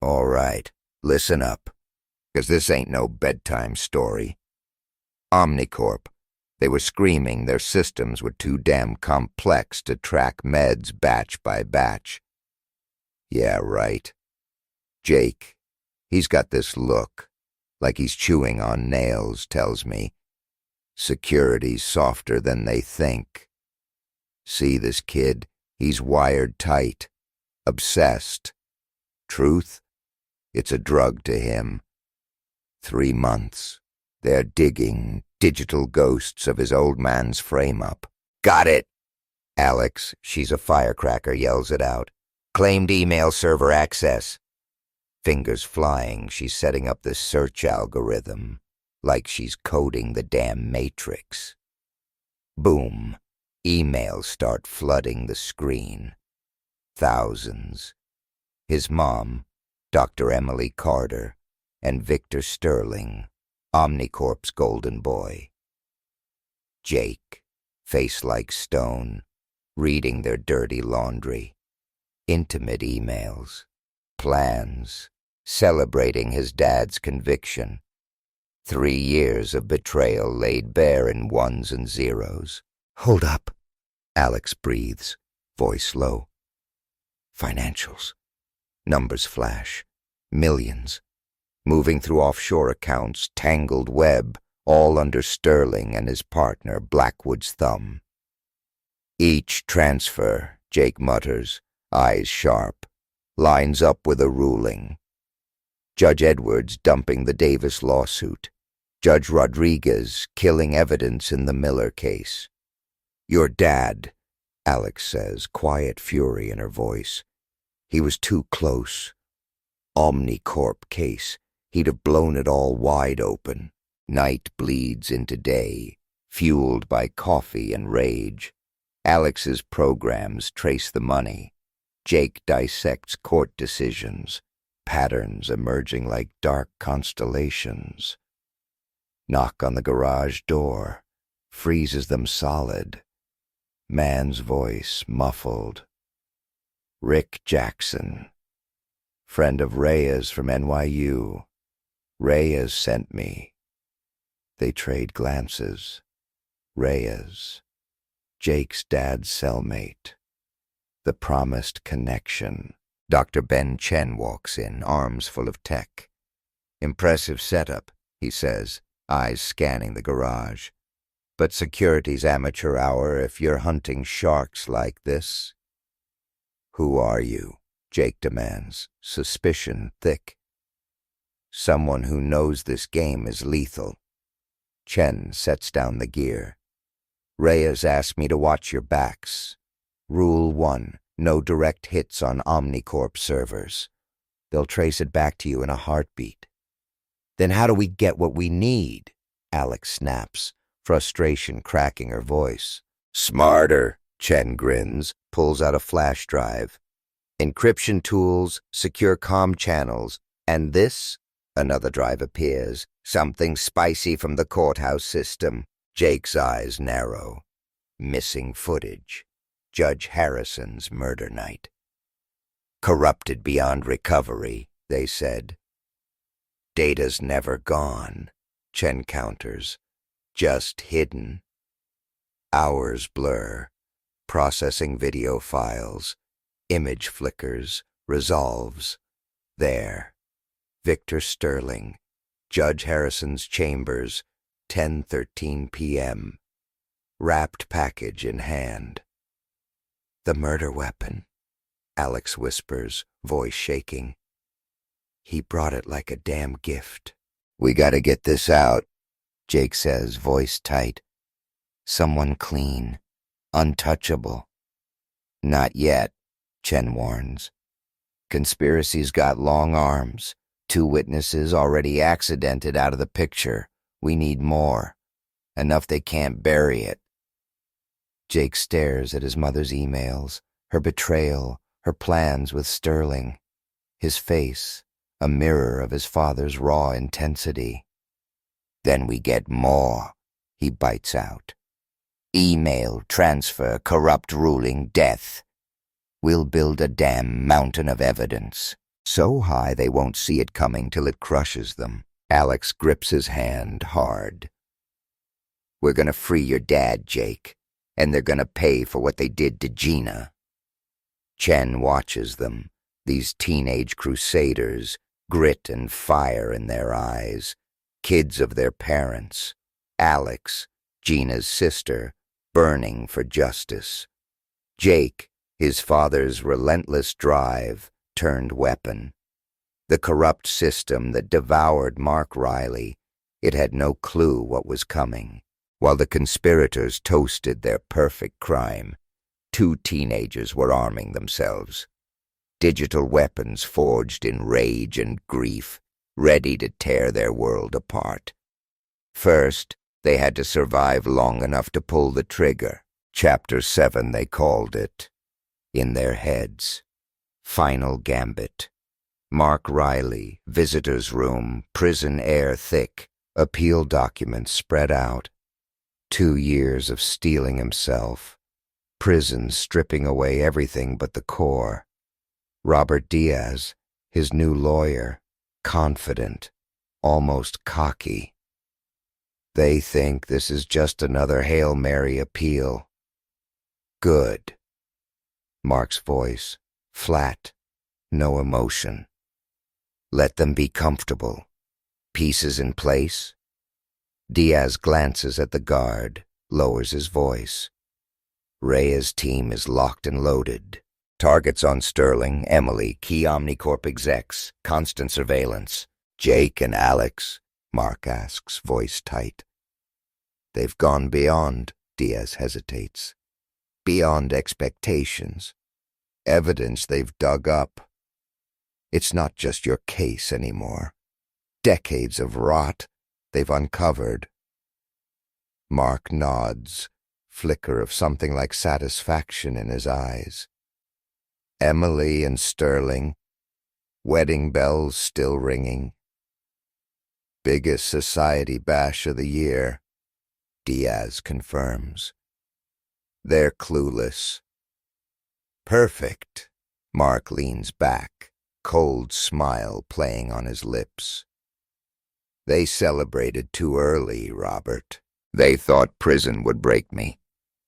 All right, listen up, 'cause this ain't no bedtime story. Omnicorp. They were screaming their systems were too damn complex to track meds batch by batch. Yeah, right. Jake, he's got this look, like he's chewing on nails, tells me. Security's softer than they think. See this kid? He's wired tight, obsessed. Truth? It's a drug to him. 3 months. They're digging digital ghosts of his old man's frame-up. Got it! Alex, she's a firecracker, yells it out. Claimed email server access. Fingers flying, she's setting up the search algorithm, like she's coding the damn Matrix. Boom. Emails start flooding the screen. Thousands. His mom, Dr. Emily Carter, and Victor Sterling, Omnicorp's golden boy. Jake, face like stone, reading their dirty laundry. Intimate emails, plans, celebrating his dad's conviction. 3 years of betrayal laid bare in ones and zeros. Hold up, Alex breathes, voice low. Financials. Numbers flash. Millions. Moving through offshore accounts, tangled web, all under Sterling and his partner Blackwood's thumb. Each transfer, Jake mutters, eyes sharp, lines up with a ruling. Judge Edwards dumping the Davis lawsuit. Judge Rodriguez killing evidence in the Miller case. Your dad, Alex says, quiet fury in her voice. He was too close. Omnicorp case. He'd have blown it all wide open. Night bleeds into day, fueled by coffee and rage. Alex's programs trace the money. Jake dissects court decisions, patterns emerging like dark constellations. Knock on the garage door, freezes them solid. Man's voice muffled. Rick Jackson, friend of Reyes from NYU. Reyes sent me. They trade glances. Reyes, Jake's dad's cellmate. The promised connection. Dr. Ben Chen walks in, arms full of tech. Impressive setup, he says, eyes scanning the garage. But security's amateur hour if you're hunting sharks like this. Who are you? Jake demands, suspicion thick. Someone who knows this game is lethal. Chen sets down the gear. Reyes asked me to watch your backs. Rule 1, no direct hits on Omnicorp servers. They'll trace it back to you in a heartbeat. Then how do we get what we need? Alex snaps, frustration cracking her voice. Smarter, Chen grins, pulls out a flash drive. Encryption tools, secure comm channels, and this? Another drive appears, something spicy from the courthouse system. Jake's eyes narrow. Missing footage. Judge Harrison's murder night. Corrupted beyond recovery, they said. Data's never gone, Chen counters. Just hidden. Hours blur. Processing video files. Image flickers. Resolves. There. Victor Sterling. Judge Harrison's chambers. 10:13 p.m. Wrapped package in hand. The murder weapon, Alex whispers, voice shaking. He brought it like a damn gift. We gotta get this out, Jake says, voice tight. Someone clean, untouchable. Not yet, Chen warns. Conspiracy's got long arms. 2 witnesses already accidented out of the picture. We need more. Enough they can't bury it. Jake stares at his mother's emails, her betrayal, her plans with Sterling. His face, a mirror of his father's raw intensity. Then we get more, he bites out. Email, transfer, corrupt ruling, death. We'll build a damn mountain of evidence. So high they won't see it coming till it crushes them. Alex grips his hand hard. We're gonna free your dad, Jake, and they're gonna pay for what they did to Gina. Chen watches them, these teenage crusaders, grit and fire in their eyes, kids of their parents. Alex, Gina's sister, burning for justice. Jake, his father's relentless drive, turned weapon. The corrupt system that devoured Mark Riley, it had no clue what was coming. While the conspirators toasted their perfect crime, two teenagers were arming themselves. Digital weapons forged in rage and grief, ready to tear their world apart. First, they had to survive long enough to pull the trigger. Chapter 7, they called it. In their heads. Final gambit. Mark Riley, visitor's room, prison air thick, appeal documents spread out. 2 years of stealing himself. Prison stripping away everything but the core. Robert Diaz, his new lawyer, confident, almost cocky. They think this is just another Hail Mary appeal. Good. Mark's voice, flat, no emotion. Let them be comfortable. Pieces in place. Diaz glances at the guard, lowers his voice. Rhea's team is locked and loaded. Targets on Sterling, Emily, key Omnicorp execs, constant surveillance. Jake and Alex, Mark asks, voice tight. They've gone beyond, Diaz hesitates. Beyond expectations. Evidence they've dug up. It's not just your case anymore. Decades of rot they've uncovered. Mark nods, flicker of something like satisfaction in his eyes. Emily and Sterling, wedding bells still ringing. Biggest society bash of the year, Diaz confirms. They're clueless. Perfect. Mark leans back, cold smile playing on his lips. They celebrated too early, Robert. They thought prison would break me.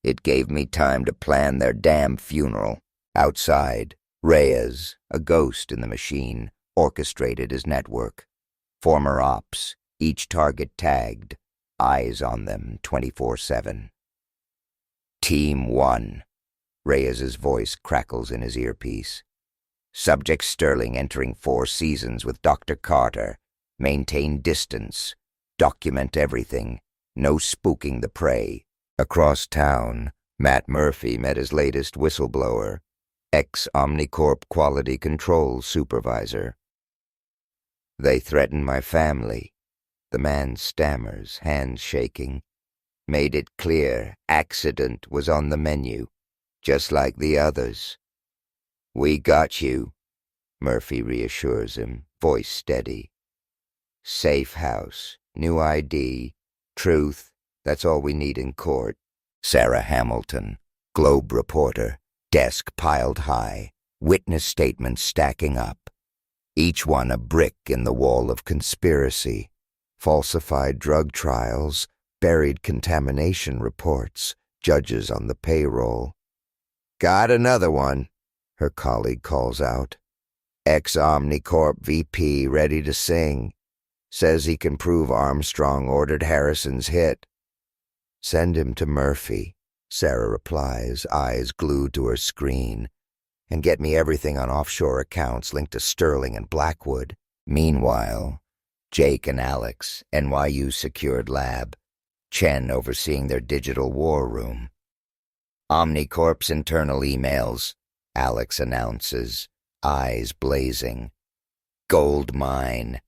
It gave me time to plan their damn funeral. Outside, Reyes, a ghost in the machine, orchestrated his network. Former ops, each target tagged, eyes on them 24/7. Team 1. Reyes's voice crackles in his earpiece. Subject Sterling entering 4 seasons with Dr. Carter. Maintain distance. Document everything. No spooking the prey. Across town, Matt Murphy met his latest whistleblower, ex-Omnicorp Quality Control Supervisor. They threatened my family. The man stammers, hands shaking. Made it clear accident was on the menu, just like the others. We got you, Murphy reassures him, voice steady. Safe house, new ID, truth, that's all we need in court. Sarah Hamilton, Globe reporter, desk piled high, witness statements stacking up. Each one a brick in the wall of conspiracy. Falsified drug trials, buried contamination reports, judges on the payroll. Got another one, her colleague calls out. Ex-Omnicorp VP ready to sing. Says he can prove Armstrong ordered Harrison's hit. Send him to Murphy, Sarah replies, eyes glued to her screen. And get me everything on offshore accounts linked to Sterling and Blackwood. Meanwhile, Jake and Alex, NYU secured lab. Chen overseeing their digital war room. Omnicorp's internal emails, Alex announces, eyes blazing. Gold mine.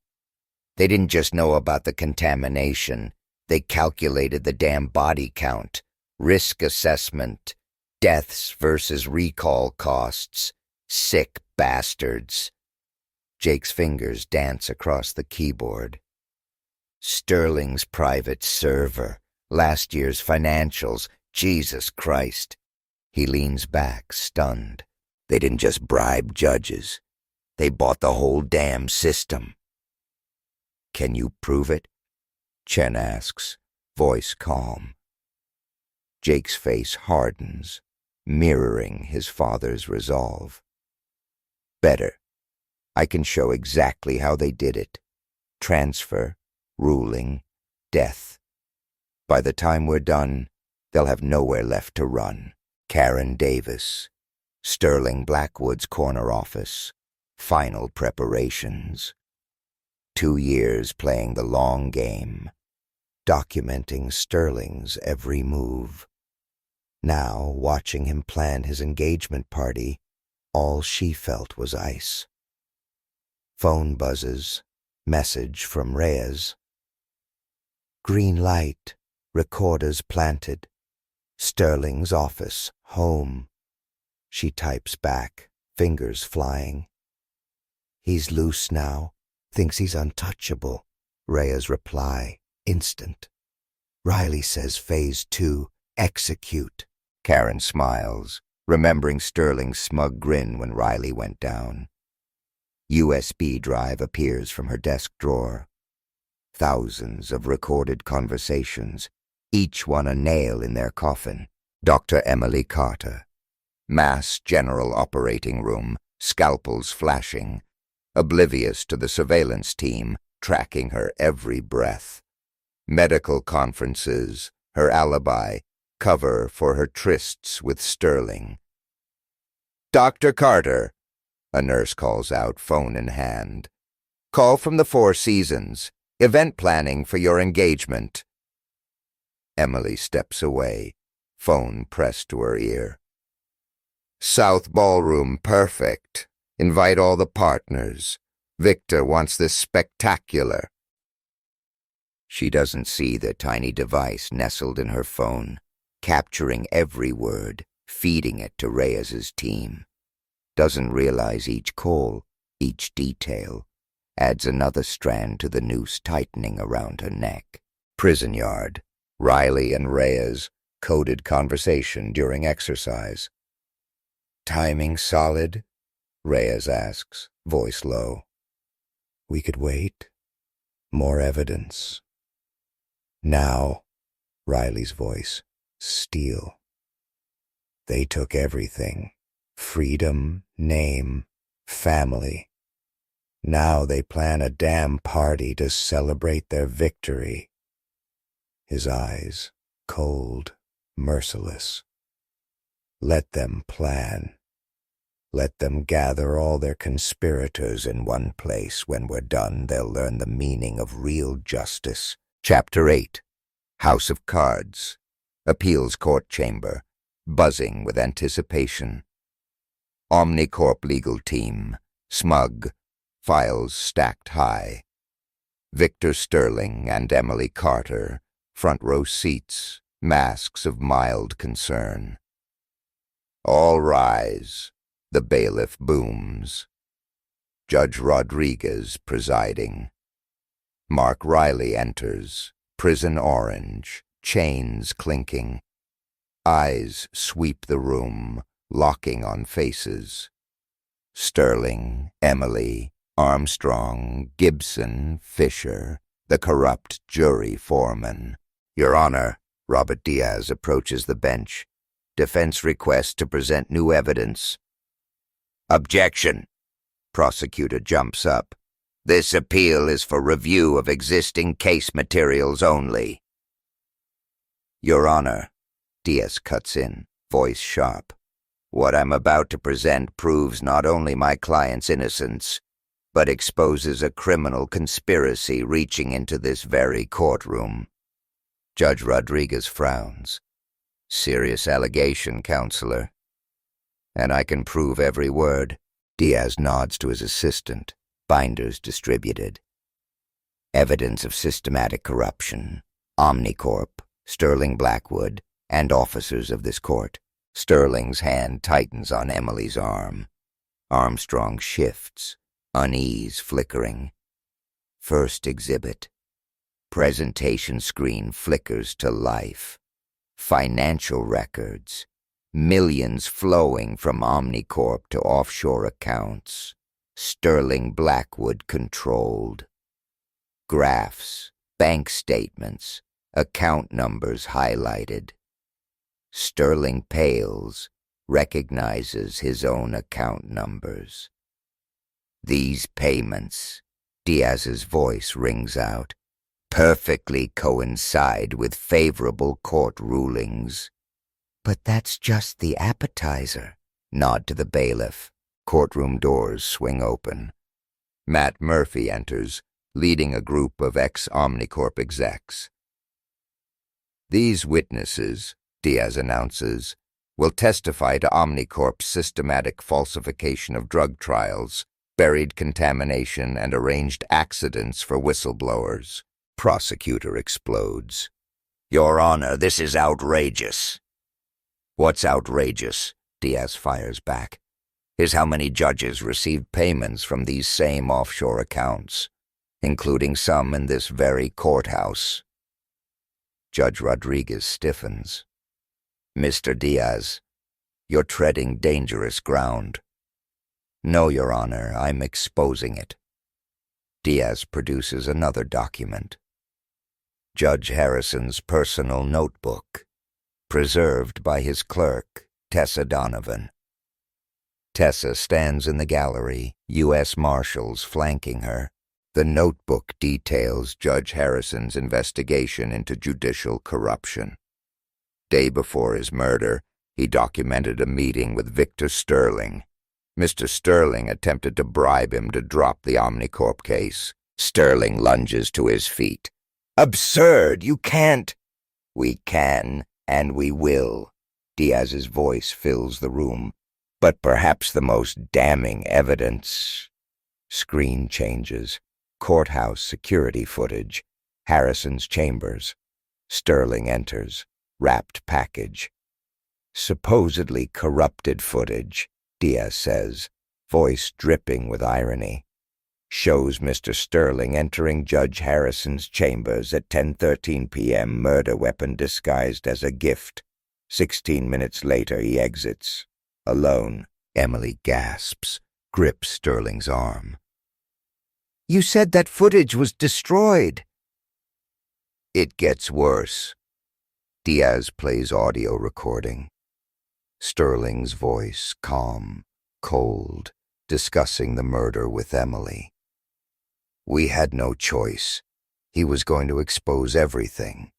They didn't just know about the contamination. They calculated the damn body count, risk assessment, deaths versus recall costs. Sick bastards. Jake's fingers dance across the keyboard. Sterling's private server, last year's financials, Jesus Christ. He leans back, stunned. They didn't just bribe judges. They bought the whole damn system. Can you prove it? Chen asks, voice calm. Jake's face hardens, mirroring his father's resolve. Better. I can show exactly how they did it. Transfer, ruling, death. By the time we're done, they'll have nowhere left to run. Karen Davis, Sterling Blackwood's corner office, final preparations. 2 years playing the long game, documenting Sterling's every move. Now, watching him plan his engagement party, all she felt was ice. Phone buzzes, message from Reyes. Green light, recorders planted. Sterling's office, home. She types back, fingers flying. He's loose now, thinks he's untouchable. Reyes' reply, instant. Riley says phase 2, execute. Karen smiles, remembering Sterling's smug grin when Riley went down. USB drive appears from her desk drawer. Thousands of recorded conversations, each one a nail in their coffin. Dr. Emily Carter. Mass General Operating Room, scalpels flashing, oblivious to the surveillance team, tracking her every breath. Medical conferences, her alibi, cover for her trysts with Sterling. Dr. Carter, a nurse calls out, phone in hand. Call from the Four Seasons. Event planning for your engagement. Emily steps away, phone pressed to her ear. South Ballroom, perfect. Invite all the partners. Victor wants this spectacular. She doesn't see the tiny device nestled in her phone, capturing every word, feeding it to Reyes's team. Doesn't realize each call, each detail, adds another strand to the noose tightening around her neck. Prison yard. Riley and Reyes, coded conversation during exercise. Timing solid? Reyes asks, voice low. We could wait. More evidence. Now, Riley's voice, steel. They took everything. Freedom, name, family. Now they plan a damn party to celebrate their victory. His eyes, cold, merciless. Let them plan. Let them gather all their conspirators in one place. When we're done, they'll learn the meaning of real justice. Chapter 8. House of Cards. Appeals Court Chamber, buzzing with anticipation. Omnicorp legal team, smug, files stacked high. Victor Sterling and Emily Carter, front row seats, masks of mild concern. All rise, the bailiff booms. Judge Rodriguez presiding. Mark Riley enters, prison orange, chains clinking. Eyes sweep the room, locking on faces. Sterling, Emily, Armstrong, Gibson, Fisher, the corrupt jury foreman. Your Honor, Robert Diaz approaches the bench. Defense request to present new evidence. Objection. Prosecutor jumps up. This appeal is for review of existing case materials only. Your Honor, Diaz cuts in, voice sharp. What I'm about to present proves not only my client's innocence, but exposes a criminal conspiracy reaching into this very courtroom. Judge Rodriguez frowns. Serious allegation, Counselor. And I can prove every word. Diaz nods to his assistant, binders distributed. Evidence of systematic corruption. Omnicorp, Sterling Blackwood, and officers of this court. Sterling's hand tightens on Emily's arm. Armstrong shifts, unease flickering. First exhibit. Presentation screen flickers to life. Financial records. Millions flowing from Omnicorp to offshore accounts. Sterling Blackwood controlled. Graphs, bank statements, account numbers highlighted. Sterling pales, recognizes his own account numbers. These payments, Diaz's voice rings out, perfectly coincide with favorable court rulings. But that's just the appetizer. Nod to the bailiff. Courtroom doors swing open. Matt Murphy enters, leading a group of ex-Omnicorp execs. These witnesses, Diaz announces, will testify to Omnicorp's systematic falsification of drug trials, buried contamination, and arranged accidents for whistleblowers. Prosecutor explodes. Your Honor, this is outrageous. What's outrageous? Diaz fires back. Is how many judges received payments from these same offshore accounts, including some in this very courthouse. Judge Rodriguez stiffens. Mr. Diaz, you're treading dangerous ground. No, Your Honor, I'm exposing it. Diaz produces another document. Judge Harrison's personal notebook, preserved by his clerk, Tessa Donovan. Tessa stands in the gallery, U.S. Marshals flanking her. The notebook details Judge Harrison's investigation into judicial corruption. Day before his murder, he documented a meeting with Victor Sterling. Mr. Sterling attempted to bribe him to drop the Omnicorp case. Sterling lunges to his feet. Absurd! You can't! We can, and we will. Diaz's voice fills the room. But perhaps the most damning evidence. Screen changes. Courthouse security footage. Harrison's chambers. Sterling enters. Wrapped package. Supposedly corrupted footage, Diaz says, voice dripping with irony. Shows Mr. Sterling entering Judge Harrison's chambers at 10:13 p.m., murder weapon disguised as a gift. 16 minutes later, he exits. Alone. Emily gasps, grips Sterling's arm. You said that footage was destroyed. It gets worse. Diaz plays audio recording. Sterling's voice, calm, cold, discussing the murder with Emily. We had no choice. He was going to expose everything.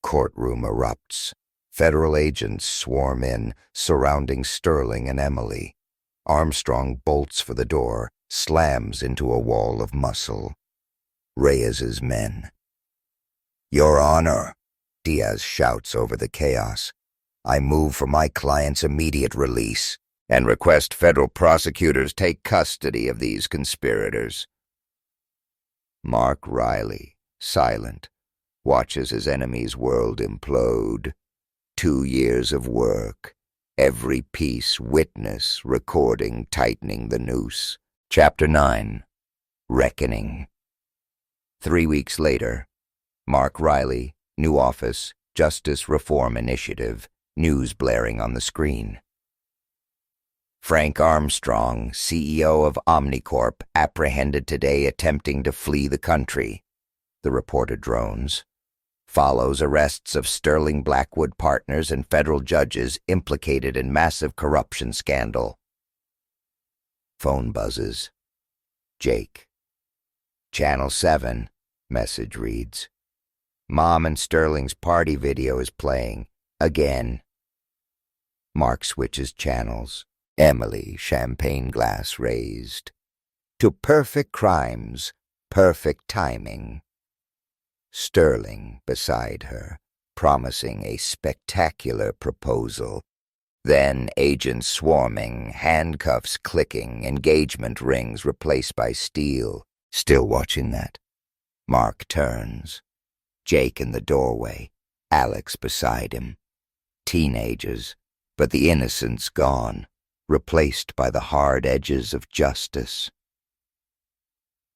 Courtroom erupts. Federal agents swarm in, surrounding Sterling and Emily. Armstrong bolts for the door, slams into a wall of muscle. Reyes's men. Your Honor, Diaz shouts over the chaos. I move for my client's immediate release and request federal prosecutors take custody of these conspirators. Mark Riley, silent, watches his enemy's world implode. 2 years of work, every piece witness, recording, tightening the noose. Chapter 9, Reckoning. 3 weeks later, Mark Riley, new office, Justice Reform Initiative, news blaring on the screen. Frank Armstrong, CEO of Omnicorp, apprehended today attempting to flee the country. The reporter drones. Follows arrests of Sterling Blackwood partners and federal judges implicated in massive corruption scandal. Phone buzzes. Jake. Channel 7, message reads. Mom and Sterling's party video is playing. Again. Mark switches channels. Emily, champagne glass raised. To perfect crimes, perfect timing. Sterling beside her, promising a spectacular proposal. Then agents swarming, handcuffs clicking, engagement rings replaced by steel. Still watching that. Mark turns. Jake in the doorway, Alex beside him. Teenagers, but the innocence gone, replaced by the hard edges of justice.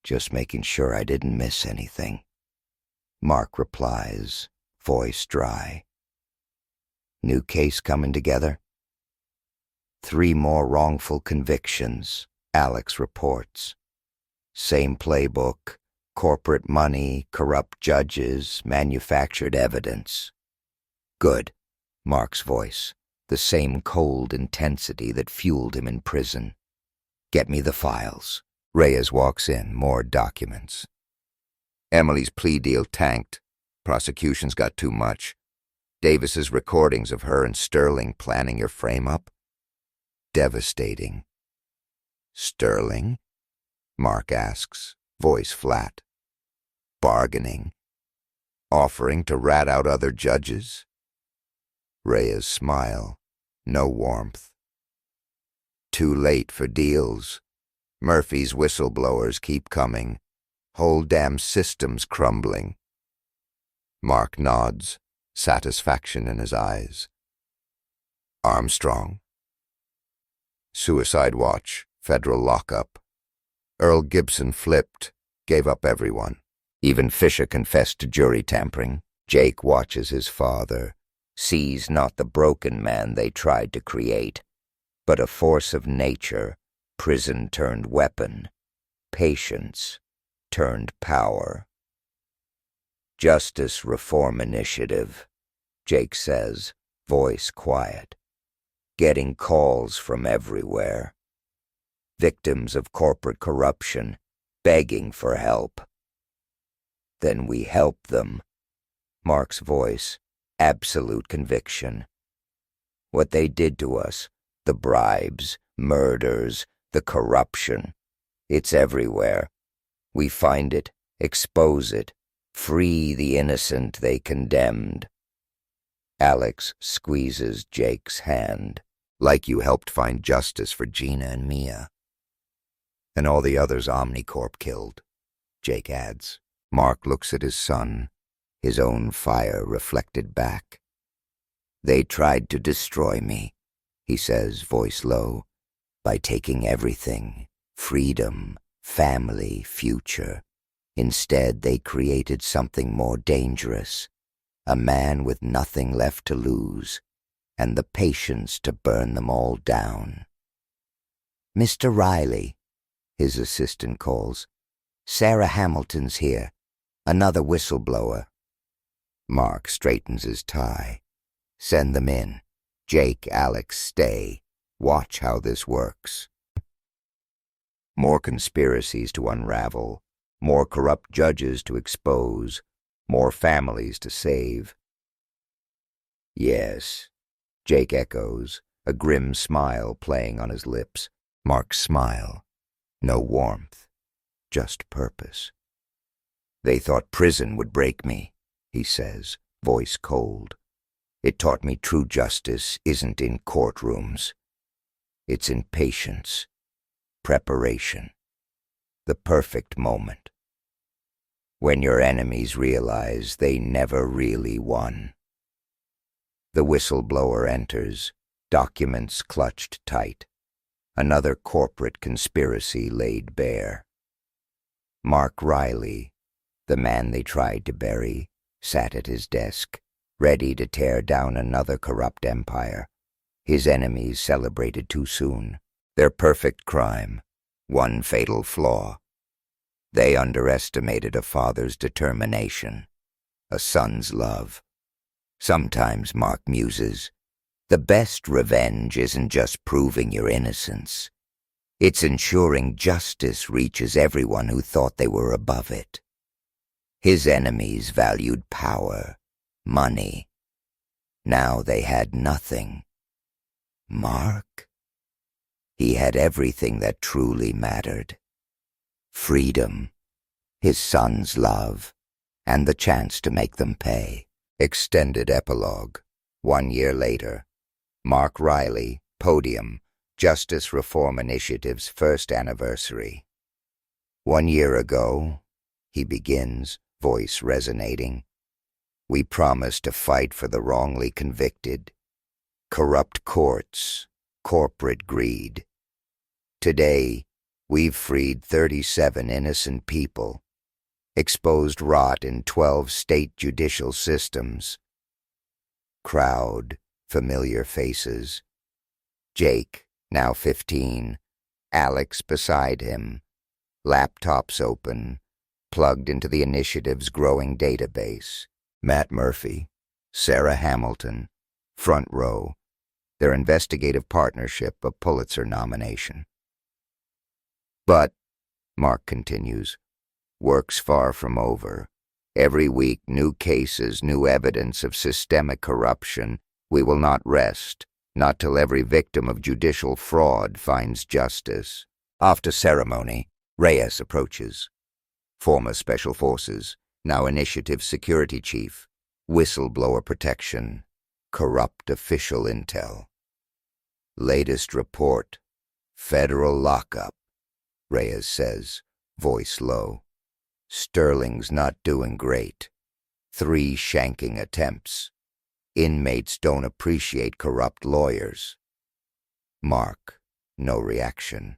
Just making sure I didn't miss anything. Mark replies, voice dry. New case coming together? 3 more wrongful convictions, Alex reports. Same playbook, corporate money, corrupt judges, manufactured evidence. Good, Mark's voice, the same cold intensity that fueled him in prison. Get me the files. Reyes walks in, more documents. Emily's plea deal tanked. Prosecution's got too much. Davis's recordings of her and Sterling planning your frame-up? Devastating. Sterling? Mark asks, voice flat. Bargaining? Offering to rat out other judges? Reyes' smile, no warmth. Too late for deals. Murphy's whistleblowers keep coming. Whole damn system's crumbling. Mark nods, satisfaction in his eyes. Armstrong? Suicide watch, federal lockup. Earl Gibson flipped, gave up everyone. Even Fisher confessed to jury tampering. Jake watches his father, sees not the broken man they tried to create, but a force of nature, prison turned weapon, patience turned power. Justice Reform Initiative, Jake says, voice quiet. Getting calls from everywhere. Victims of corporate corruption, begging for help. Then we help them. Mark's voice, absolute conviction. What they did to us, the bribes, murders, the corruption, it's everywhere. We find it, expose it, free the innocent they condemned. Alex squeezes Jake's hand, like you helped find justice for Gina and Mia. And all the others Omnicorp killed, Jake adds. Mark looks at his son, his own fire reflected back. They tried to destroy me, he says, voice low, by taking everything, freedom, family, future. Instead, they created something more dangerous, a man with nothing left to lose, and the patience to burn them all down. Mr. Riley, his assistant calls. Sarah Hamilton's here, another whistleblower. Mark straightens his tie. Send them in. Jake, Alex, stay. Watch how this works. More conspiracies to unravel, more corrupt judges to expose, more families to save. Yes, Jake echoes, a grim smile playing on his lips. Mark's smile. No warmth, just purpose. They thought prison would break me, he says, voice cold. It taught me true justice isn't in courtrooms. It's in patience, preparation, the perfect moment. When your enemies realize they never really won. The whistleblower enters, documents clutched tight. Another corporate conspiracy laid bare. Mark Riley, the man they tried to bury, sat at his desk, ready to tear down another corrupt empire. His enemies celebrated too soon. Their perfect crime, one fatal flaw. They underestimated a father's determination, a son's love. Sometimes, Mark muses, the best revenge isn't just proving your innocence. It's ensuring justice reaches everyone who thought they were above it. His enemies valued power, money. Now they had nothing. Mark? He had everything that truly mattered. Freedom, his son's love, and the chance to make them pay. Extended epilogue. 1 year later. Mark Riley, podium, Justice Reform Initiative's first anniversary. 1 year ago, he begins, voice resonating. We promised to fight for the wrongly convicted. Corrupt courts, corporate greed. Today, we've freed 37 innocent people, exposed rot in 12 state judicial systems. Crowd, familiar faces. Jake, now 15, Alex beside him, laptops open, plugged into the initiative's growing database. Matt Murphy, Sarah Hamilton, front row, their investigative partnership a Pulitzer nomination. But, Mark continues, work's far from over. Every week, new cases, new evidence of systemic corruption. We will not rest, not till every victim of judicial fraud finds justice. After ceremony, Reyes approaches. Former Special Forces, now Initiative Security Chief, whistleblower protection, corrupt official intel. Latest report, federal lockup, Reyes says, voice low. Sterling's not doing great. 3 shanking attempts. Inmates don't appreciate corrupt lawyers. Mark, no reaction.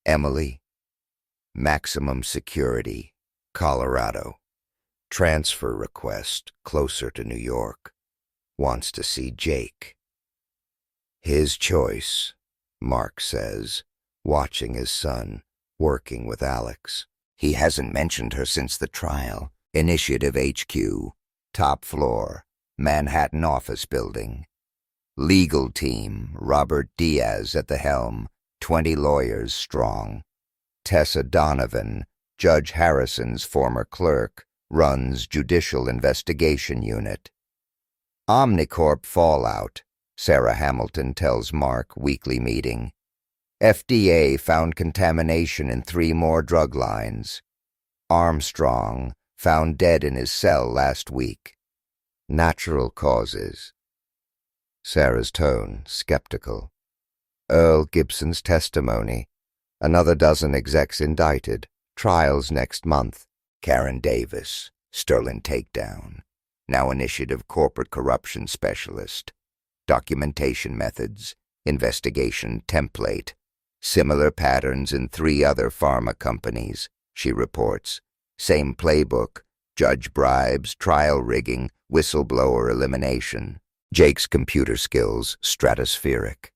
Emily, maximum security, Colorado. Transfer request closer to New York. Wants to see Jake. His choice, Mark says, watching his son, working with Alex. He hasn't mentioned her since the trial. Initiative HQ, top floor, Manhattan office building. Legal team, Robert Diaz at the helm, 20 lawyers strong. Tessa Donovan, Judge Harrison's former clerk, runs Judicial Investigation Unit. Omnicorp fallout, Sarah Hamilton tells Mark weekly meeting. FDA found contamination in 3 more drug lines. Armstrong found dead in his cell last week. Natural causes. Sarah's tone, skeptical. Earl Gibson's testimony. Another dozen execs indicted. Trials next month. Karen Davis, Sterling takedown. Now Initiative Corporate Corruption Specialist. Documentation methods. Investigation template. Similar patterns in 3 other pharma companies, she reports. Same playbook. Judge bribes, trial rigging, whistleblower elimination. Jake's computer skills stratospheric.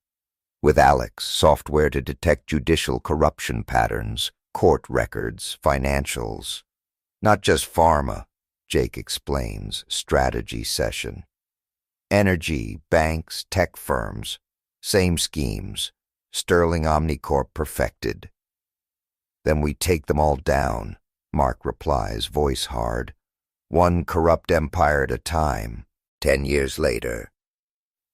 With Alex, software to detect judicial corruption patterns, court records, financials. Not just pharma, Jake explains, strategy session. Energy, banks, tech firms. Same schemes. Sterling Omnicorp perfected. Then we take them all down, Mark replies, voice hard. 1 corrupt empire at a time. 10 years later.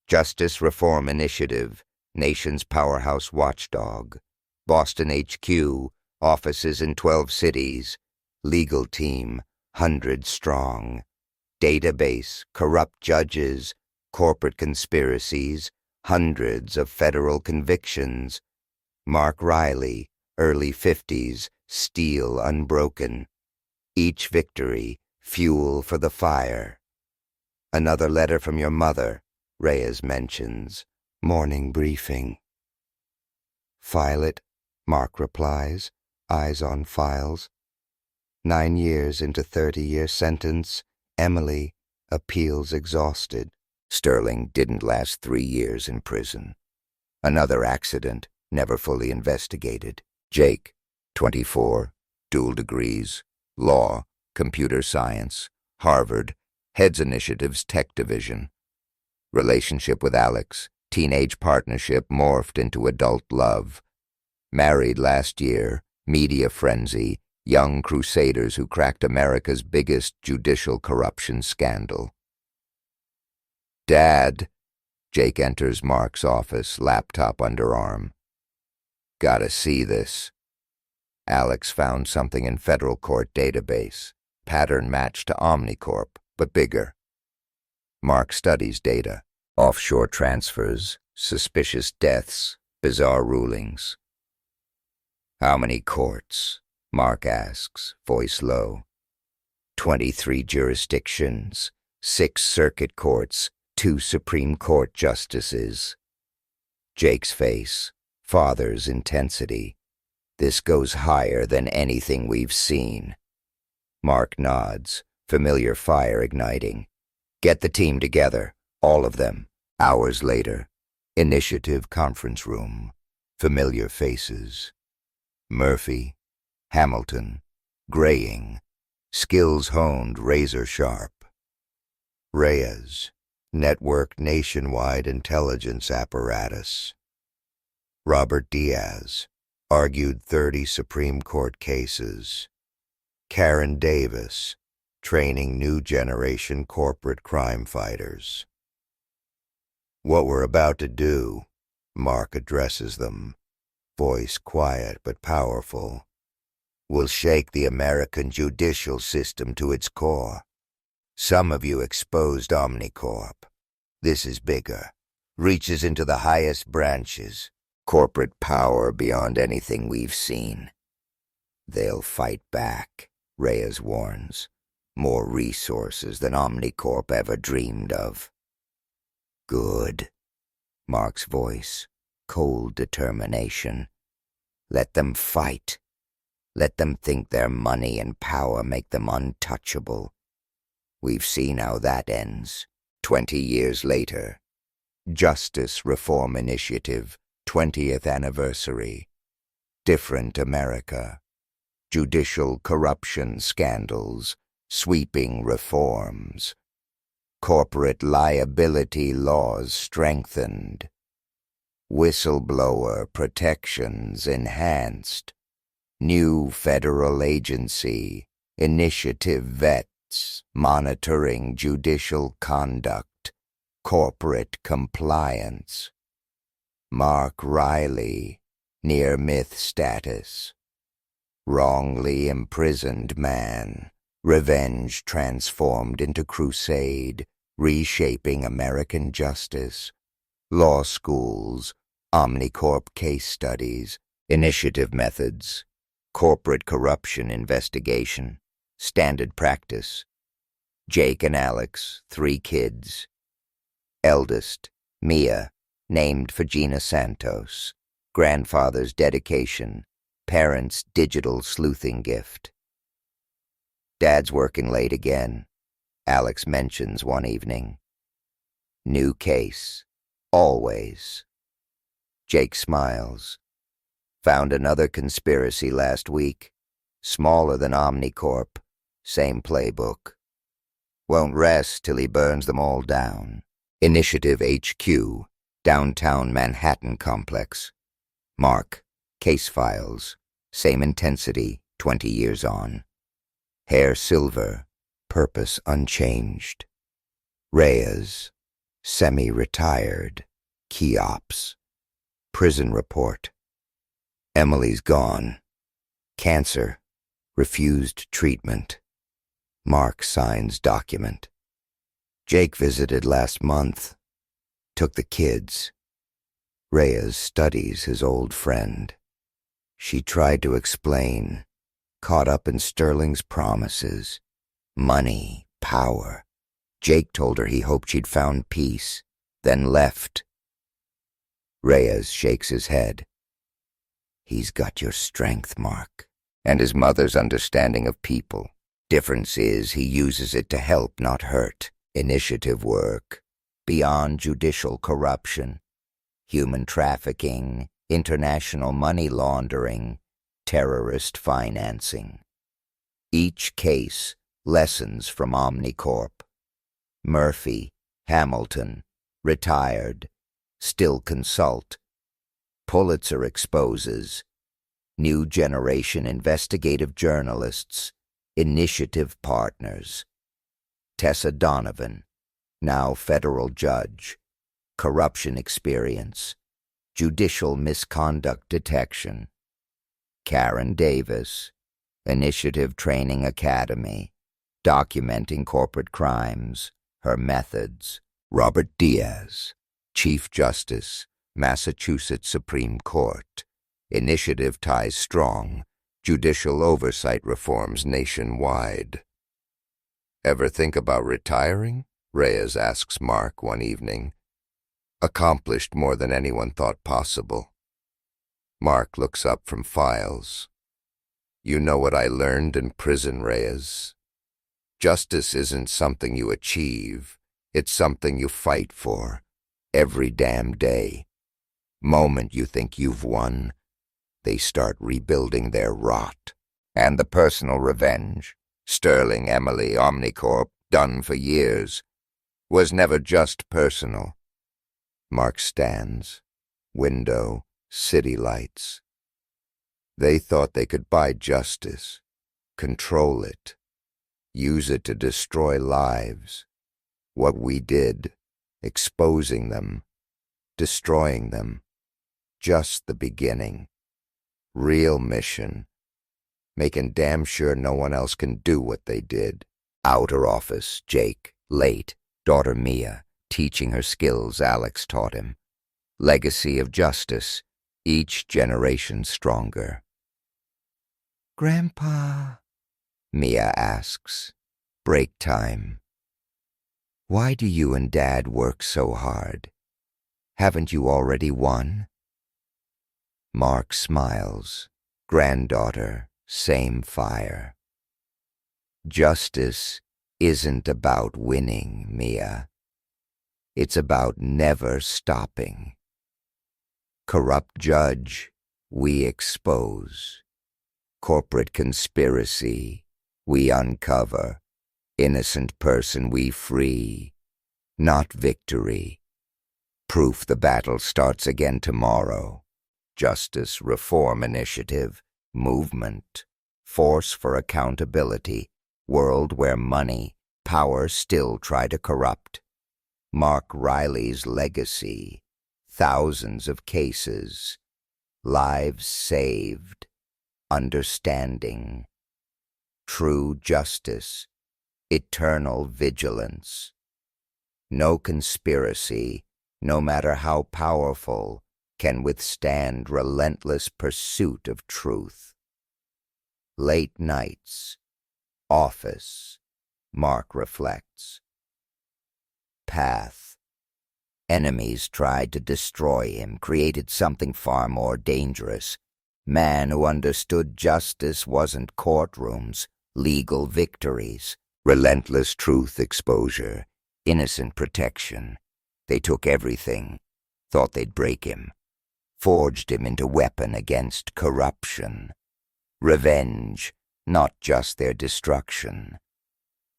Justice Reform Initiative, nation's powerhouse watchdog. Boston HQ, offices in 12 cities. Legal team, 100 strong. Database, corrupt judges, corporate conspiracies, hundreds of federal convictions. Mark Riley, early 50s, steel unbroken. Each victory, fuel for the fire. Another letter from your mother, Reyes mentions. Morning briefing. File it, Mark replies, eyes on files. 9 years into 30-year sentence, Emily appeals exhausted. Sterling didn't last 3 years in prison. Another accident, never fully investigated. Jake, 24, dual degrees, law, computer science, Harvard, heads Initiative's tech division. Relationship with Alex, teenage partnership morphed into adult love. Married last year, media frenzy, young crusaders who cracked America's biggest judicial corruption scandal. Dad, Jake enters Mark's office, laptop under arm. Gotta see this. Alex found something in federal court database, pattern matched to Omnicorp, but bigger. Mark studies data, offshore transfers, suspicious deaths, bizarre rulings. How many courts? Mark asks, voice low. 23 jurisdictions, 6 circuit courts, 2 Supreme Court justices. Jake's face, father's intensity. This goes higher than anything we've seen. Mark nods, familiar fire igniting. Get the team together, all of them. Hours later, Initiative conference room. Familiar faces. Murphy, Hamilton, graying, skills honed razor sharp. Reyes, networked nationwide intelligence apparatus. Robert Diaz, argued 30 Supreme Court cases. Karen Davis, training new generation corporate crime fighters. What we're about to do, Mark addresses them, voice quiet but powerful, will shake the American judicial system to its core. Some of you exposed Omnicorp. This is bigger, reaches into the highest branches, corporate power beyond anything we've seen. They'll fight back, Reyes warns. More resources than Omnicorp ever dreamed of. Good. Mark's voice, cold determination. Let them fight. Let them think their money and power make them untouchable. We've seen how that ends. 20 years later. Justice Reform Initiative, 20th anniversary. Different America. Judicial corruption scandals. Sweeping reforms. Corporate liability laws strengthened. Whistleblower protections enhanced. New federal agency, Initiative Vets, monitoring judicial conduct, corporate compliance. Mark Riley, near-myth status. Wrongly imprisoned man, revenge transformed into crusade, reshaping American justice. Law schools, Omnicorp case studies, initiative methods, corporate corruption investigation, standard practice. Jake and Alex, 3 kids. Eldest, Mia, named for Gina Santos. Grandfather's dedication, parents' digital sleuthing gift. Dad's working late again, Alex mentions one evening. New case, always. Jake smiles. Found another conspiracy last week, smaller than Omnicorp, same playbook. Won't rest till he burns them all down. Initiative HQ, downtown Manhattan complex. Mark, case files, same intensity, 20 years on. Hair silver, purpose unchanged. Reyes, semi-retired, key ops. Prison report. Emily's gone. Cancer, refused treatment. Mark signs document. Jake visited last month. Took the kids. Reyes studies his old friend. She tried to explain, caught up in Sterling's promises. Money, power. Jake told her he hoped she'd found peace, then left. Reyes shakes his head. He's got your strength, Mark, and his mother's understanding of people. Difference is he uses it to help, not hurt. Initiative work, beyond judicial corruption, human trafficking, international money laundering, terrorist financing. Each case, lessons from Omnicorp. Murphy, Hamilton, retired, still consult. Pulitzer exposes. New generation investigative journalists, initiative partners. Tessa Donovan, now federal judge. Corruption experience. Judicial misconduct detection. Karen Davis, Initiative Training Academy, documenting corporate crimes, her methods. Robert Diaz, Chief Justice, Massachusetts Supreme Court. Initiative ties strong, judicial oversight reforms nationwide. Ever think about retiring? Reyes asks Mark one evening. Accomplished more than anyone thought possible. Mark looks up from files. You know what I learned in prison, Reyes. Justice isn't something you achieve. It's something you fight for, every damn day. Moment you think you've won, they start rebuilding their rot. And the personal revenge, Sterling, Emily, Omnicorp, done for years, was never just personal. Mark stands, window, city lights. They thought they could buy justice, control it, use it to destroy lives. What we did, exposing them, destroying them, just the beginning. Real mission, making damn sure no one else can do what they did. Outer office, Jake, late, daughter Mia, teaching her skills Alex taught him. Legacy of justice, each generation stronger. Grandpa, Mia asks, break time. Why do you and Dad work so hard? Haven't you already won? Mark smiles. Granddaughter, same fire. Justice isn't about winning, Mia. It's about never stopping. Corrupt judge, we expose. Corporate conspiracy, we uncover. Innocent person we free. Not victory. Proof the battle starts again tomorrow. Justice Reform Initiative, movement, force for accountability, world where money, power still try to corrupt. Mark Riley's legacy, thousands of cases, lives saved, understanding, true justice, eternal vigilance. No conspiracy, no matter how powerful, can withstand relentless pursuit of truth. Late nights, office, Mark reflects. Path. Enemies tried to destroy him, created something far more dangerous. Man who understood justice wasn't courtrooms, legal victories, relentless truth exposure, innocent protection. They took everything, thought they'd break him, forged him into weapon against corruption. Revenge, not just their destruction.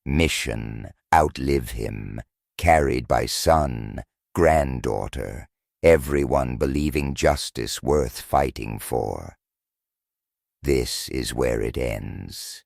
Mission, outlive him, carried by son, granddaughter, everyone believing justice worth fighting for. This is where it ends.